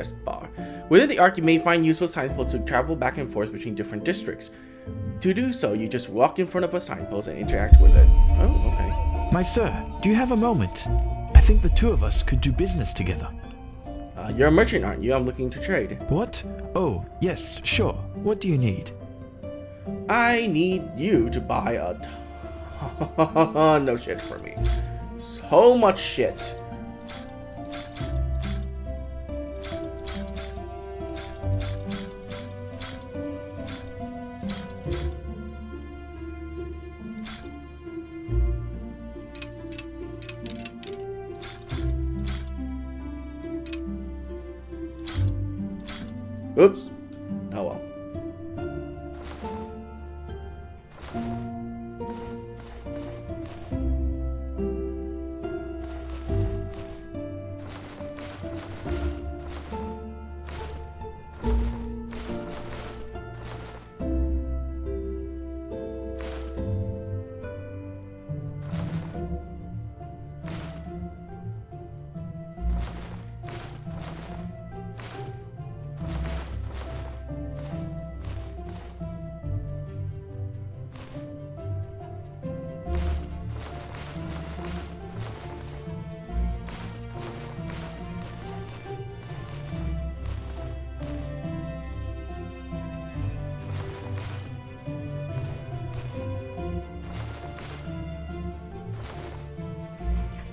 quest bar. Within the arc, you may find useful signposts to travel back and forth between different districts. To do so, you just walk in front of a signpost and interact with it. Oh, okay. My sir, do you have a moment? I think the two of us could do business together. You're a merchant, aren't you? I'm looking to trade. What? Oh, yes, sure. What do you need? I need you to buy a ton of shit for me. So much shit. Oops. Oh well.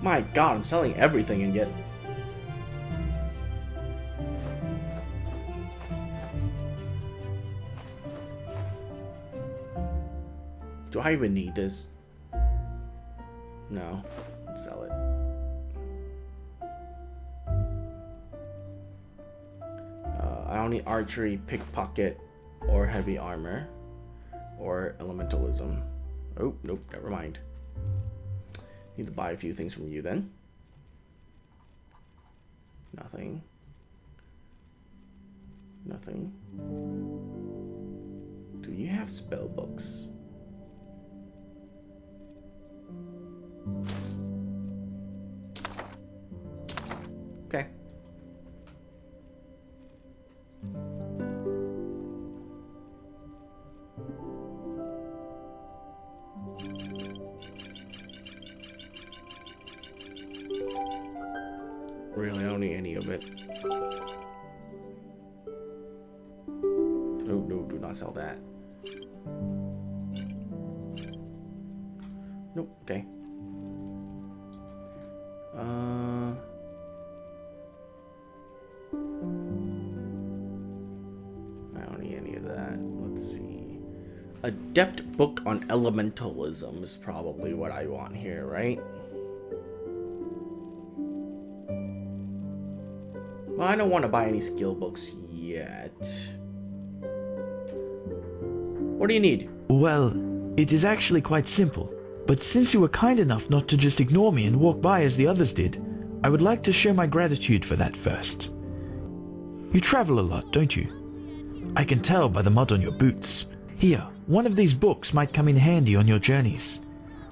My god, I'm selling everything and yet... Do I even need this? No. Sell it. I don't need archery, pickpocket, or heavy armor. Or elementalism. Oh, nope, never mind. Need to buy a few things from you then. Nothing. Nothing. Do you have spell books? Okay. Really, I don't need any of it. No, no, do not sell that. Nope, okay. I don't need any of that. Let's see. Adept book on elementalism is probably what I want here, right? Well, I don't want to buy any skill books yet. What do you need? Well, it is actually quite simple. But since you were kind enough not to just ignore me and walk by as the others did, I would like to show my gratitude for that first. You travel a lot, don't you? I can tell by the mud on your boots. Here, one of these books might come in handy on your journeys.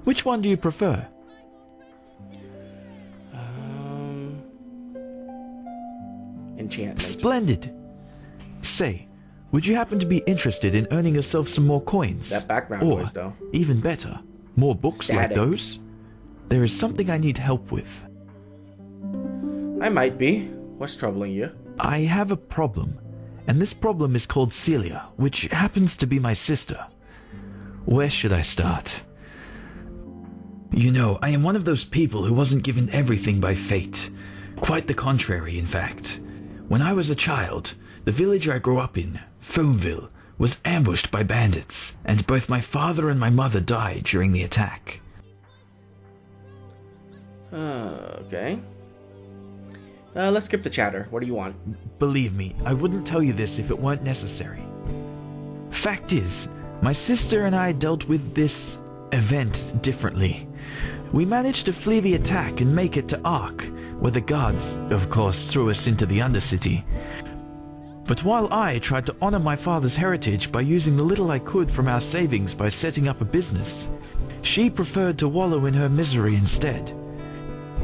Which one do you prefer? Enchantment. Splendid! Say, would you happen to be interested in earning yourself some more coins? That background or, noise, though. even better, more books Static. like those? There is something I need help with. I might be. What's troubling you? I have a problem, and this problem is called Celia, which happens to be my sister. Where should I start? You know, I am one of those people who wasn't given everything by fate. Quite the contrary, in fact. When I was a child, the village I grew up in, Foamville, was ambushed by bandits, and both my father and my mother died during the attack. Okay. Let's skip the chatter. What do you want? Believe me, I wouldn't tell you this if it weren't necessary. Fact is, my sister and I dealt with this event differently. We managed to flee the attack and make it to Ark, where the guards, of course, threw us into the Undercity. But while I tried to honor my father's heritage by using the little I could from our savings by setting up a business, she preferred to wallow in her misery instead.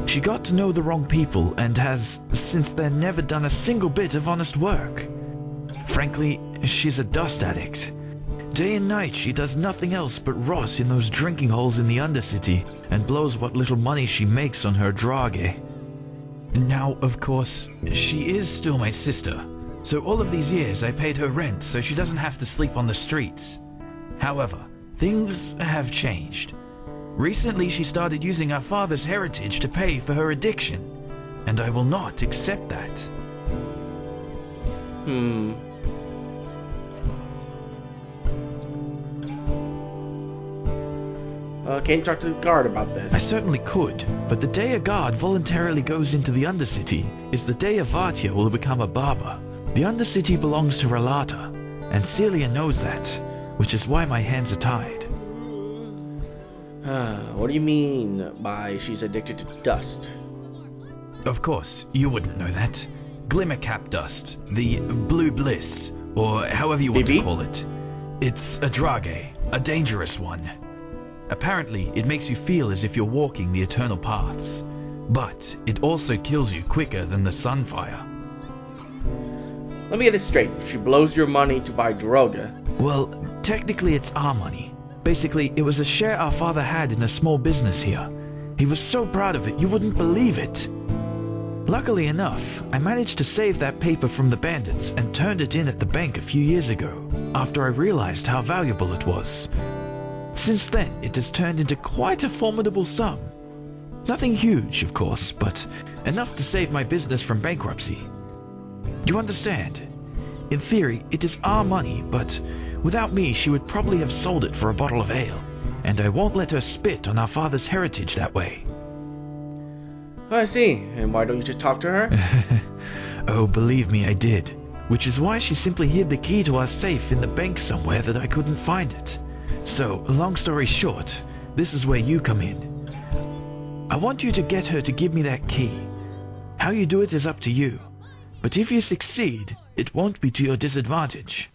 She got to know the wrong people and has, since then, never done a single bit of honest work. Frankly, she's a dust addict. Day and night she does nothing else but rot in those drinking holes in the Undercity and blows what little money she makes on her drage. Now, of course, she is still my sister, so all of these years I paid her rent so she doesn't have to sleep on the streets. However, things have changed. Recently she started using our father's heritage to pay for her addiction, and I will not accept that. Can't talk to the guard about this. I certainly could, but the day a guard voluntarily goes into the Undercity is the day Avatia will become a barber. The Undercity belongs to Relata, and Celia knows that, which is why my hands are tied. What do you mean by she's addicted to dust? Of course, you wouldn't know that. Glimmercap dust, the blue bliss, or however you want to call it. It's a drage, a dangerous one. Apparently, it makes you feel as if you're walking the eternal paths, but it also kills you quicker than the sunfire. Let me get this straight. She blows your money to buy droga. Well, technically it's our money. Basically, it was a share our father had in a small business here. He was so proud of it, you wouldn't believe it. Luckily enough, I managed to save that paper from the bandits and turned it in at the bank a few years ago, after I realized how valuable it was. Since then, it has turned into quite a formidable sum. Nothing huge, of course, but enough to save my business from bankruptcy. You understand? In theory, it is our money, but without me, she would probably have sold it for a bottle of ale, and I won't let her spit on our father's heritage that way. I see. And why don't you just talk to her? Oh, believe me, I did. Which is why she simply hid the key to our safe in the bank somewhere that I couldn't find it. So, long story short, this is where you come in. I want you to get her to give me that key. How you do it is up to you. But if you succeed, it won't be to your disadvantage.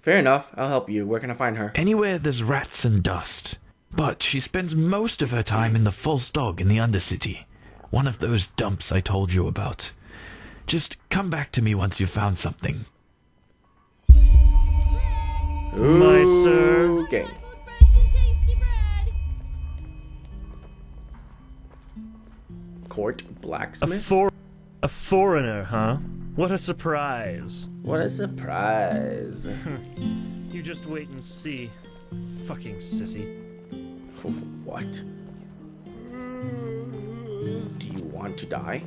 Fair enough. I'll help you. Where can I find her? Anywhere there's rats and dust. But she spends most of her time in the False Dog in the Undercity. One of those dumps I told you about. Just come back to me once you've found something. My sir. Okay. Court blacksmith? A foreigner, huh? What a surprise. What a surprise. You just wait and see. Fucking sissy. What? Do you want to die?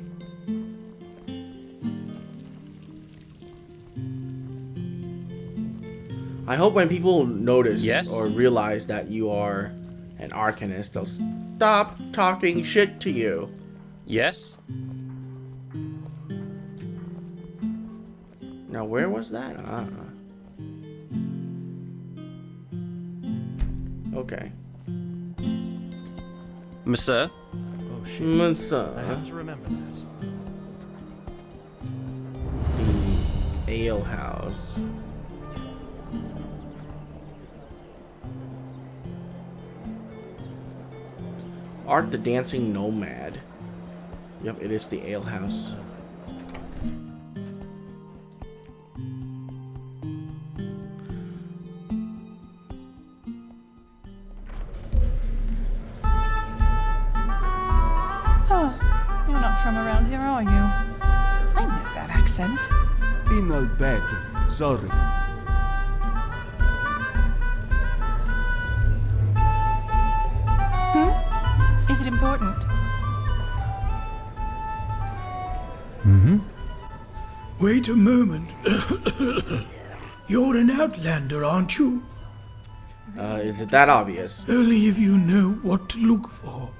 I hope when people notice or realize that you are an arcanist, they'll stop talking shit to you. Yes? Now, where was that? Okay. Monsieur? Oh shit. Monsieur. I have to remember that. The ale house. Art the Dancing Nomad. Yep, it is the ale house. You're not from around here, are you? I know that accent. Email bad. Sorry. Is it important? Wait a moment. You're an outlander, aren't you? Is it that obvious? Only if you know what to look for.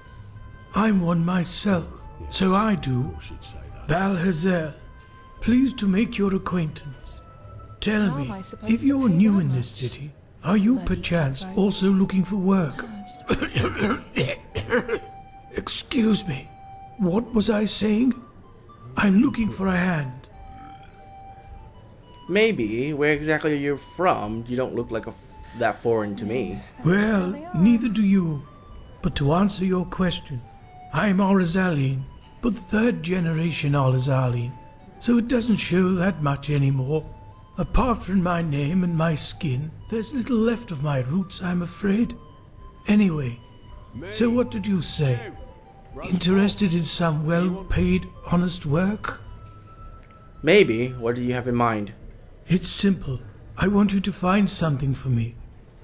I'm one myself, so I do. Balhazel, pleased to make your acquaintance. Tell How am me, I supposed if to you're pay new that in this much? city, are you Bloody perchance right. also looking for work? Just Excuse me, what was I saying? I'm looking for a hand. Maybe. Where exactly are you from? You don't look like that foreign to me. Well, neither do you. But to answer your question, I'm Orizaline, but third generation Orizaline, so it doesn't show that much anymore. Apart from my name and my skin, there's little left of my roots, I'm afraid. Anyway, so what did you say? Interested in some well-paid, honest work? Maybe. What do you have in mind? It's simple. I want you to find something for me.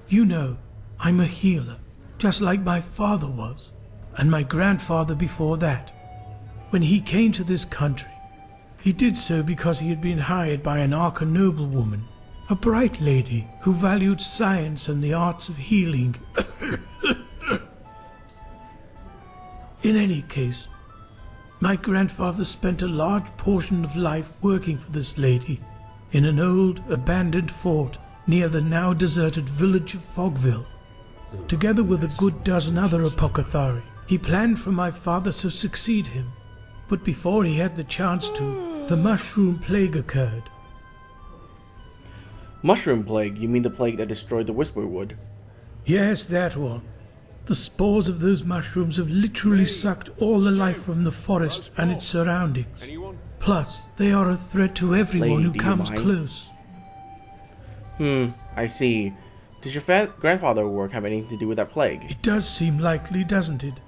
You know, I'm a healer, just like my father was, and my grandfather before that. When he came to this country, he did so because he had been hired by an Arca noblewoman, a bright lady who valued science and the arts of healing. In any case, my grandfather spent a large portion of life working for this lady in an old, abandoned fort near the now deserted village of Fogville. Together with a good dozen other apothecary, he planned for my father to succeed him. But before he had the chance to, the mushroom plague occurred. Mushroom plague? You mean the plague that destroyed the Whisperwood? Yes, that one. The spores of those mushrooms have literally sucked all the life from the forest and its surroundings. Plus, they are a threat to everyone who comes close. I see. Did your grandfather's work have anything to do with that plague? It does seem likely, doesn't it?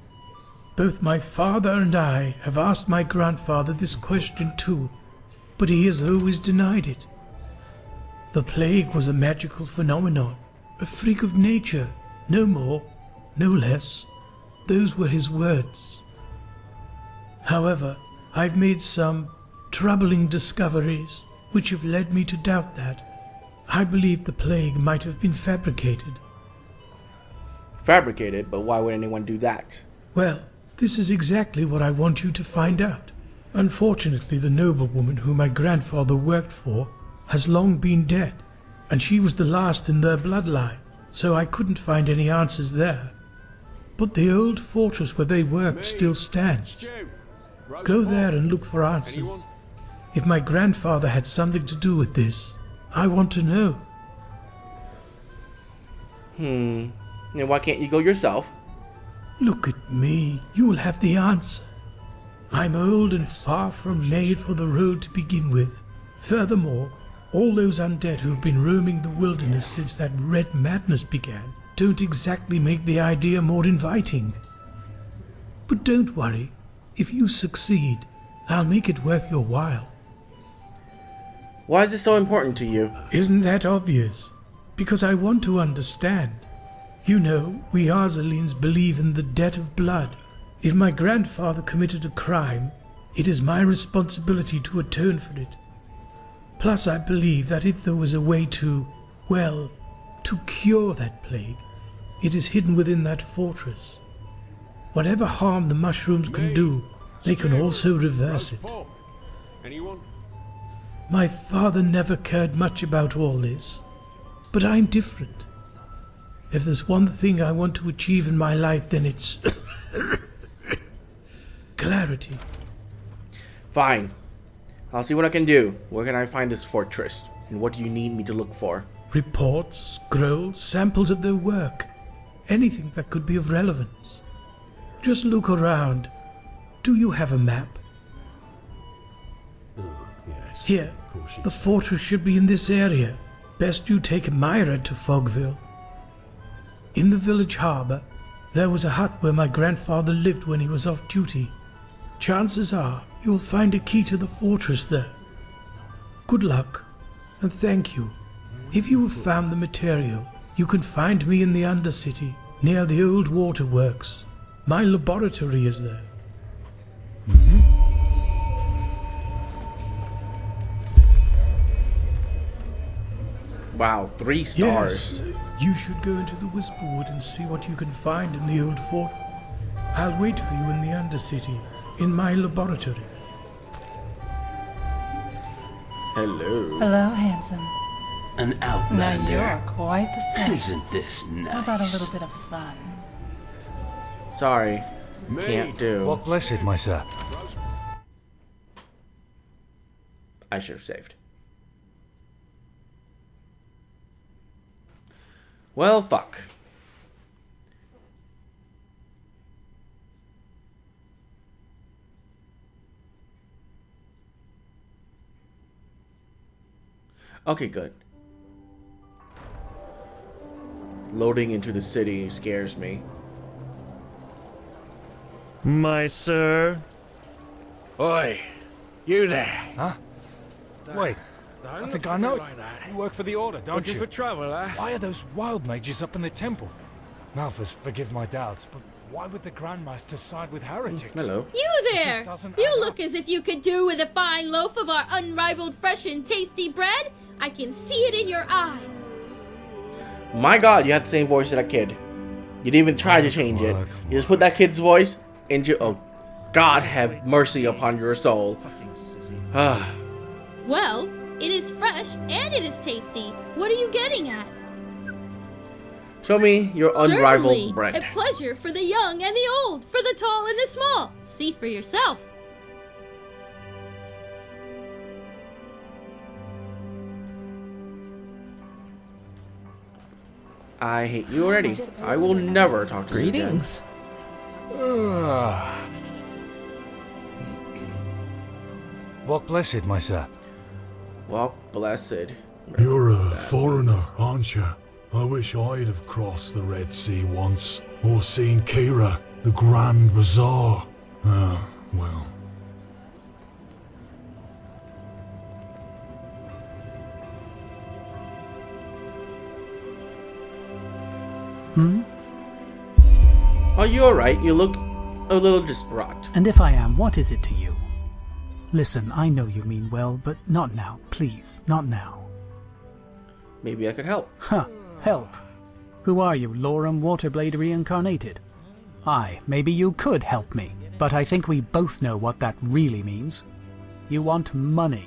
Both my father and I have asked my grandfather this question too, but he has always denied it. The plague was a magical phenomenon, a freak of nature, no more, no less. Those were his words. However, I've made some troubling discoveries which have led me to doubt that. I believe the plague might have been fabricated. Fabricated? But why would anyone do that? Well, this is exactly what I want you to find out. Unfortunately, the noblewoman who my grandfather worked for has long been dead, and she was the last in their bloodline, so I couldn't find any answers there. But the old fortress where they worked still stands. Go there and look for answers. If my grandfather had something to do with this, I want to know. And why can't you go yourself? Look at me, you'll have the answer. I'm old and far from made for the road to begin with. Furthermore, all those undead who've been roaming the wilderness since that red madness began don't exactly make the idea more inviting. But don't worry, if you succeed, I'll make it worth your while. Why is this so important to you? Isn't that obvious? Because I want to understand. You know, we Arzalines believe in the debt of blood. If my grandfather committed a crime, it is my responsibility to atone for it. Plus, I believe that if there was a way to, well, to cure that plague, it is hidden within that fortress. Whatever harm the mushrooms can do, they can also reverse it. My father never cared much about all this, but I'm different. If there's one thing I want to achieve in my life, then it's clarity. Fine. I'll see what I can do. Where can I find this fortress? And what do you need me to look for? Reports, scrolls, samples of their work. Anything that could be of relevance. Just look around. Do you have a map? Yes. Here, the fortress should be in this area. Best you take Myra to Fogville. In the village harbour, there was a hut where my grandfather lived when he was off duty. Chances are you'll find a key to the fortress there. Good luck, and thank you. If you have found the material, you can find me in the Undercity, near the old waterworks. My laboratory is there. Wow, 3 stars. Yes, you should go into the Whisperwood and see what you can find in the old fort. I'll wait for you in the Undercity, in my laboratory. Hello. Hello, handsome. An Now outlander. you're quite the same. Isn't this nice? How about a little bit of fun? Sorry. Can't do. What blessed, my sir? I should have saved. Well, fuck. Okay, good. Loading into the city scares me. My sir. Oi, you there? Huh? Wait, I think I know. You work for the Order, don't Looking you? for trouble, eh? Why are those wild mages up in the temple? Malthus, forgive my doubts, but why would the Grandmaster side with heretics? Hello. You there! doesn't You add look as if you could do with a fine loaf of our unrivaled fresh and tasty bread. I can see it in your eyes. My god, you had the same voice as that kid. You didn't even try to change it. You just put that kid's voice into... Oh, God have mercy upon your soul. Fucking sissy. Ah. Well, it is fresh and it is tasty. What are you getting at? Show me your unrivaled Certainly, bread. a pleasure for the young and the old, for the tall and the small. See for yourself. I hate you already. I will never talk to you again. Greetings. Walk blessed, my sir. Well, blessed. You're a foreigner, aren't you? I wish I'd have crossed the Red Sea once, or seen Kira, the Grand Bazaar. Ah, well. Are you alright? You look a little distraught. And if I am, what is it to you? Listen, I know you mean well, but not now. Please, not now. Maybe I could help. Huh, help. Who are you, Lorem Waterblade reincarnated? Aye, maybe you could help me, but I think we both know what that really means. You want money.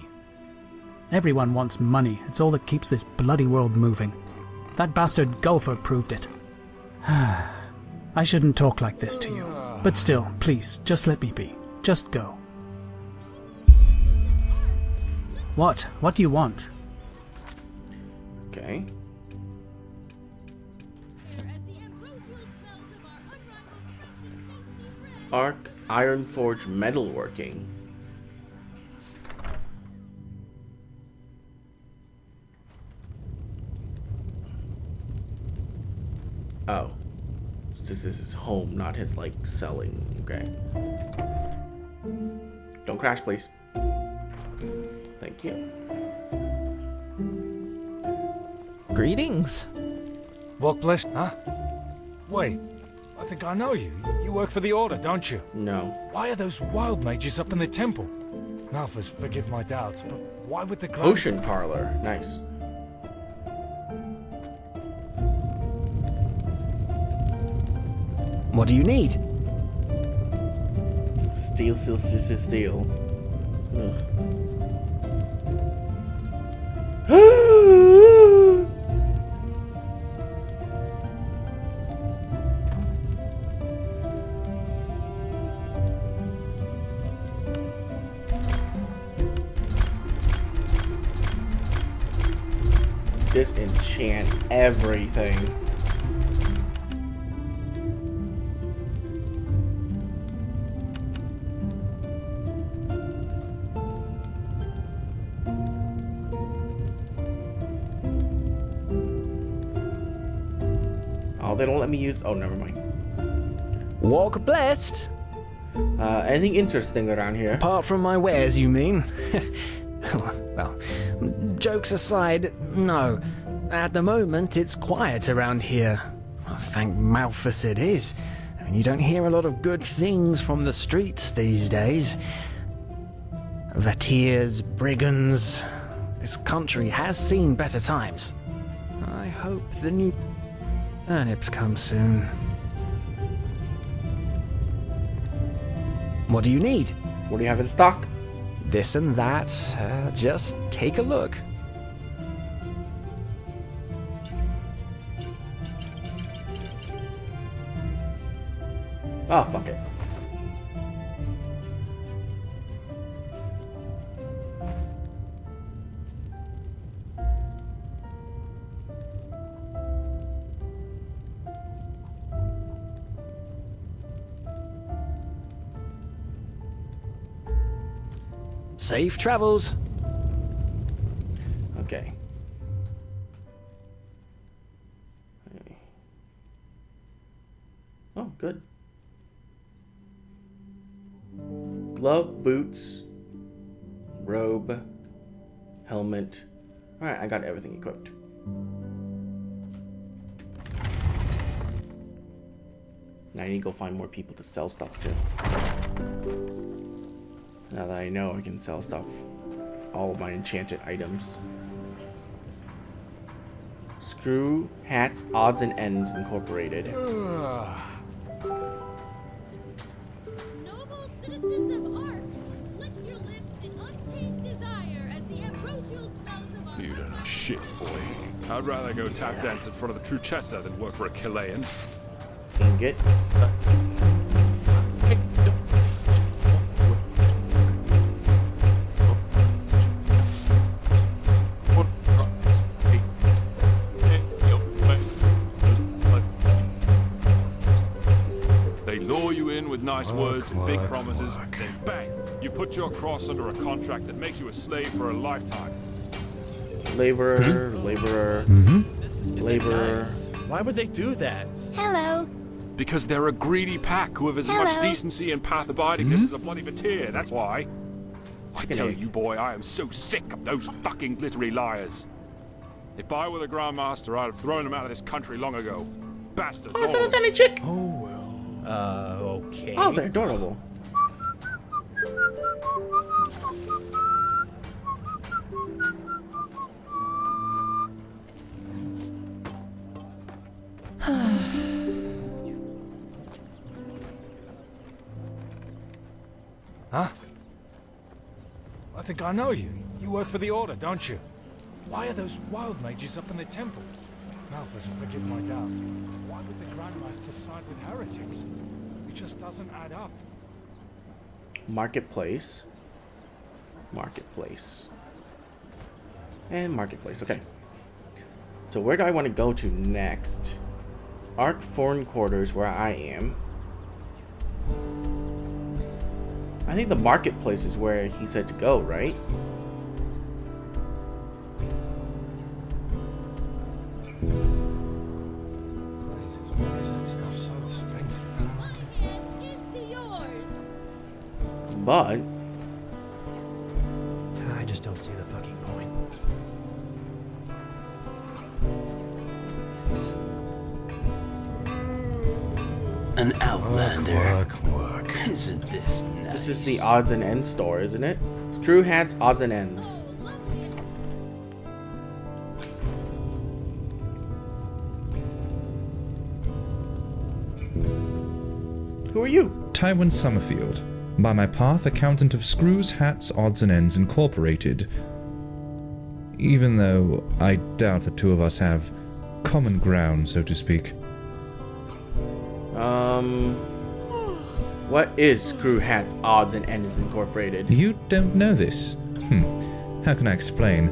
Everyone wants money. It's all that keeps this bloody world moving. That bastard Gulfer proved it. I shouldn't talk like this to you. But still, please, just let me be. Just go. What? What do you want? Okay. Arc Ironforge metalworking. Oh. This is his home, not his, like, selling. Okay. Don't crash, please. Thank you. Greetings. Walk blessed, huh? Wait, I think I know you. You work for the Order, don't you? No. Why are those wild mages up in the temple? Malthus, forgive my doubts, but why would the Potion parlor. Nice. What do you need? Steel. Disenchant everything. Oh, they don't let me use... Oh, never mind. Walk blessed. Anything interesting around here? Apart from my wares, you mean? Well, jokes aside, no. At the moment, it's quiet around here. Thank Malthus it is. I mean, you don't hear a lot of good things from the streets these days. Vateers, brigands... This country has seen better times. I hope the new turnips come soon. What do you need? What do you have in stock? This and that. Just take a look. Oh, fuck it. Safe travels. Okay. good. Glove, boots, robe, helmet. Alright, I got everything equipped. Now I need to go find more people to sell stuff to. Now that I know I can sell stuff, all of my enchanted items. Screw Hats, Odds and Ends Incorporated. Noble citizens of Ark, lick your lips in untamed desire as the ambrosial smells of our... You don't know shit, boy. I'd rather go tap dance in front of the Truchessa than work for a Chilean. Get They lure you in with nice words and big promises, then bang, you put your cross under a contract that makes you a slave for a lifetime. laborer, laborer, laborer. Why would they do that? Hello. Because they're a greedy pack who have as much decency and path abidingness as a bloody Vatir, that's why. I tell you, boy, I am so sick of those fucking glittery liars. If I were the Grandmaster, I'd have thrown them out of this country long ago. Bastards. Oh, so that's any chick. Oh, well. Okay. Oh, they're adorable. Huh? I think I know you. You work for the Order, don't you? Why are those wild mages up in the temple? Malthus, forgive my doubts. Why would the Grandmaster side with heretics? It just doesn't add up. Marketplace. Marketplace. And marketplace. Okay. So where do I want to go to next? Ark Foreign Quarters, where I am. I think the marketplace is where he said to go, right? Why is that stuff so expensive? Into yours. But I just don't see the fucking point. An outlander. Work. Isn't this nice? this is the odds and ends store, isn't it? Screw Hats, Odds and Ends. Who are you? Tywin Summerfield. By my path, accountant of Screws, Hats, Odds and Ends Incorporated. Even though I doubt the two of us have common ground, so to speak. What is Screw Hats, Odds and Ends Incorporated? You don't know this? How can I explain?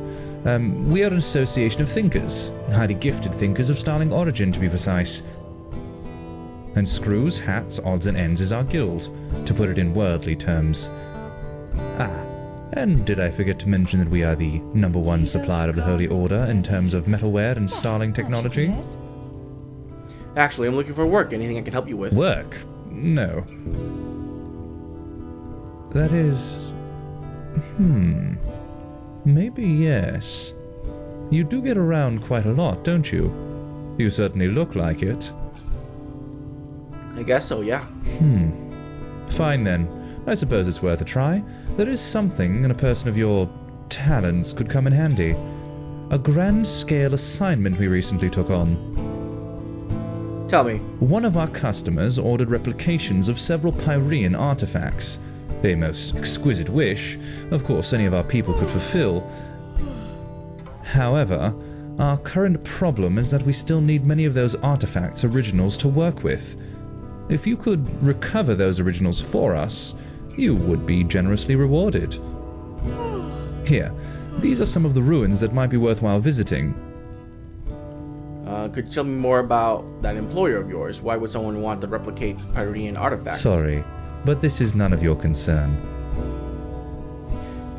We are an association of thinkers, highly gifted thinkers of sterling origin, to be precise. And Screws, Hats, Odds and Ends is our guild, to put it in worldly terms. And did I forget to mention that we are the #1 supplier of the Holy Order in terms of metalware and sterling technology? Actually, I'm looking for work. Anything I can help you with? Work? No. That is... Maybe yes. You do get around quite a lot, don't you? You certainly look like it. I guess so, yeah. Fine then. I suppose it's worth a try. There is something in a person of your talents could come in handy. A grand-scale assignment we recently took on. Tell me. One of our customers ordered replications of several Pyrean artifacts. A most exquisite wish, of course any of our people could fulfill. However, our current problem is that we still need many of those artifacts' originals to work with. If you could recover those originals for us, you would be generously rewarded. Here, these are some of the ruins that might be worthwhile visiting. Could you tell me more about that employer of yours? Why would someone want to replicate Pyrean artifacts? Sorry, but this is none of your concern.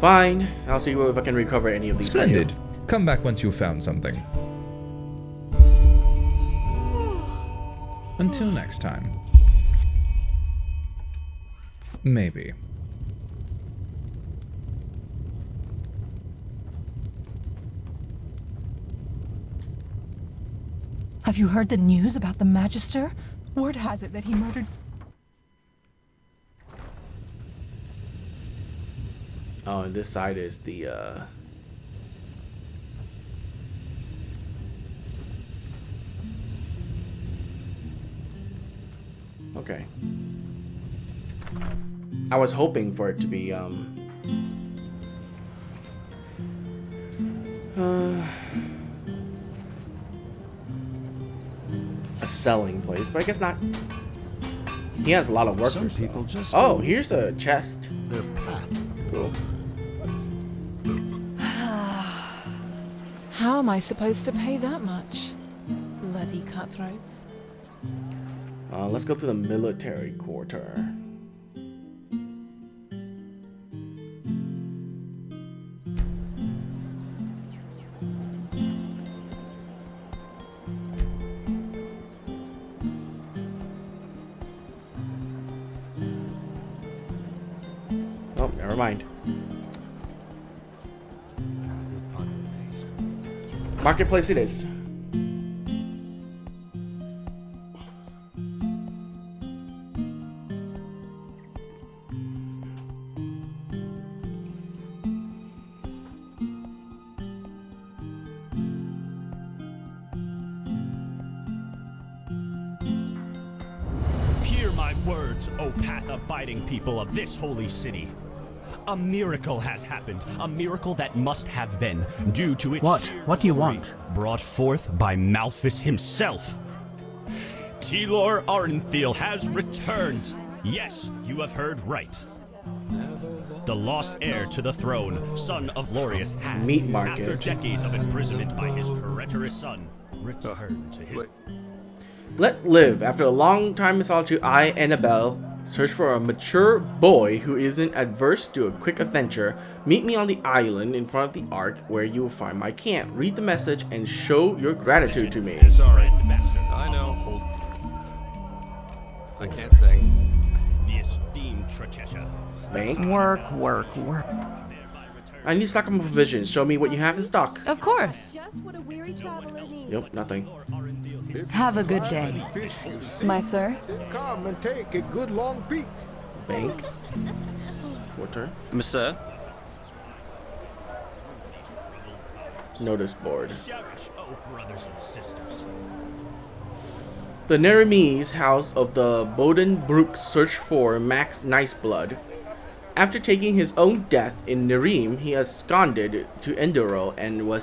Fine. I'll see if I can recover any of these. Splendid. Come back once you've found something. Until next time. Maybe. Have you heard the news about the Magister? Word has it that he murdered... Oh, and this side is the, Okay. I was hoping for it to be, a selling place, but I guess not. He has a lot of workers. Some people just oh, here's a chest. Their path. Cool. How am I supposed to pay that much? Bloody cutthroats. Let's go to the military quarter. Oh, never mind. Marketplace it is. Hear my words, O path-abiding people of this holy city. A miracle has happened, a miracle that must have been, due to its What do you want? brought forth by Malphus himself. Telor Arenthiel has returned. Yes, you have heard right. The lost heir to the throne, son of Lorius, has, Meat market. after decades of imprisonment by his treacherous son, returned to his... Let live. After a long time in solitude, I, Annabelle, search for a mature boy who isn't adverse to a quick adventure. Meet me on the island in front of the Ark, where you will find my camp. Read the message and show your gratitude to me. Sorry. I know. I can't sing. The esteemed Tratesha. Bank. Work. I need to stock up on provisions. Show me what you have in stock. Of course. Just what a weary traveler needs. Yep, nothing. Have a good day. My sir? Come and take a good long peek. Bank. Quarter. Monsieur? Notice board. Oh, brothers and sisters. The Neremes house of the Bodenbrook search for Max Niceblood. After taking his own death in Nerem, he absconded to Enderal and was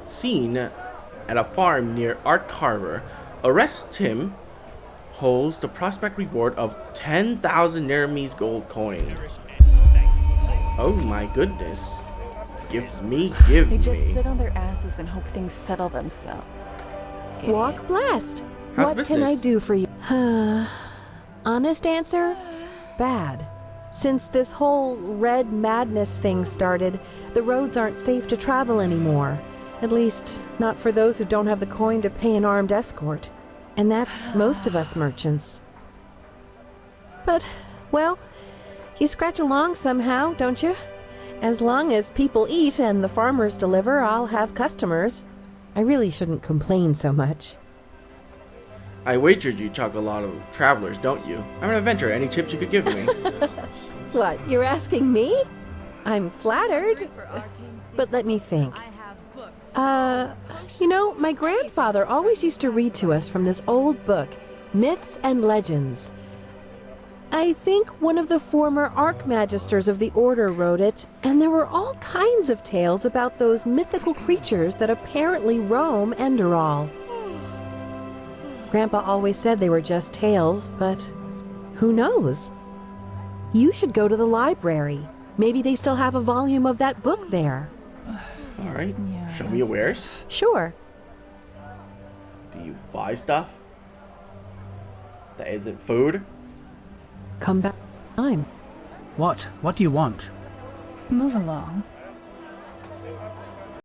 seen at a farm near Ark Harbor. Arrest him holds the prospect reward of 10,000 Neremese gold coin. Oh my goodness. Give me. They just sit on their asses and hope things settle themselves. Walk blessed. How's What business? can I do for you? Honest answer? Bad. Since this whole red madness thing started, the roads aren't safe to travel anymore. At least, not for those who don't have the coin to pay an armed escort. And that's most of us merchants. But, well, you scratch along somehow, don't you? As long as people eat and the farmers deliver, I'll have customers. I really shouldn't complain so much. I wagered you talk a lot of travelers, don't you? I'm an adventurer. Any tips you could give me? What, you're asking me? I'm flattered. But let me think. You know, my grandfather always used to read to us from this old book, Myths and Legends. I think one of the former Archmagisters of the Order wrote it, and there were all kinds of tales about those mythical creatures that apparently roam Enderal. Grandpa always said they were just tales, but who knows? You should go to the library. Maybe they still have a volume of that book there. Alright, show me your wares. Sure. Do you buy stuff that isn't food? Come back time. What do you want? Move along.